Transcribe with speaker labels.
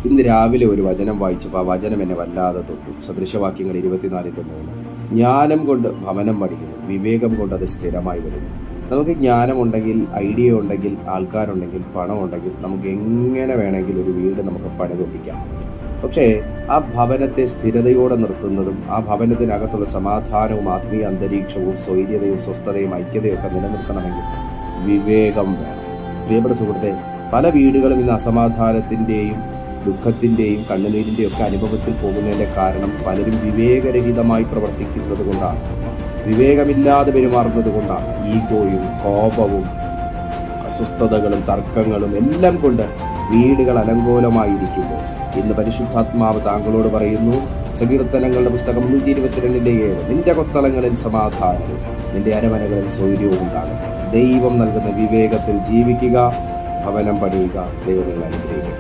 Speaker 1: ഇന്ന് രാവിലെ ഒരു വചനം വായിച്ചപ്പോൾ ആ വചനം എന്നെ വല്ലാതെ തൊട്ടു. സദൃശവാക്യങ്ങൾ 24:3. ജ്ഞാനം കൊണ്ട് ഭവനം പണിയുന്നു, വിവേകം കൊണ്ട് അത് സ്ഥിരമായി വരുന്നു. നമുക്ക് ജ്ഞാനമുണ്ടെങ്കിൽ, ഐഡിയ ഉണ്ടെങ്കിൽ, ആൾക്കാരുണ്ടെങ്കിൽ, പണം ഉണ്ടെങ്കിൽ നമുക്ക് എങ്ങനെ വേണമെങ്കിൽ ഒരു വീട് നമുക്ക് പണിതൊപ്പിക്കാം. പക്ഷേ ആ ഭവനത്തെ സ്ഥിരതയോടെ നിർത്തുന്നതും ആ ഭവനത്തിനകത്തുള്ള സമാധാനവും ആത്മീയ അന്തരീക്ഷവും സ്വൈര്യതയും സ്വസ്ഥതയും ഐക്യതയും ഒക്കെ നിലനിർത്തണമെങ്കിൽ വിവേകം വേണം. പ്രിയപ്പെട്ട സുഹൃത്തെ, പല വീടുകളും ഇന്ന് അസമാധാനത്തിൻ്റെയും ദുഃഖത്തിൻ്റെയും കണ്ണുനീരിൻ്റെയും ഒക്കെ അനുഭവത്തിൽ പോകുന്നതിൻ്റെ കാരണം പലരും വിവേകരഹിതമായി പ്രവർത്തിക്കുന്നത് കൊണ്ടാണ്, വിവേകമില്ലാതെ പെരുമാറുന്നത് കൊണ്ടാണ്. ഈഗോയും കോപവും അസ്വസ്ഥതകളും തർക്കങ്ങളും എല്ലാം കൊണ്ട് വീടുകൾ അലങ്കോലമായിരിക്കുമ്പോൾ ഇന്ന് പരിശുദ്ധാത്മാവ് താങ്കളോട് പറയുന്നു, സങ്കീർത്തനങ്ങളുടെ പുസ്തകം 122:7, നിന്റെ കൊത്തളങ്ങളിൽ സമാധാനവും നിന്റെ അരമനകളിൽ സ്വൈര്യവും ഉണ്ടാകും. ദൈവം നൽകുന്ന വിവേകത്തിൽ ജീവിക്കുക, ഭവനം പണിയുക. ദൈവം അനുഗ്രഹിക്കുക.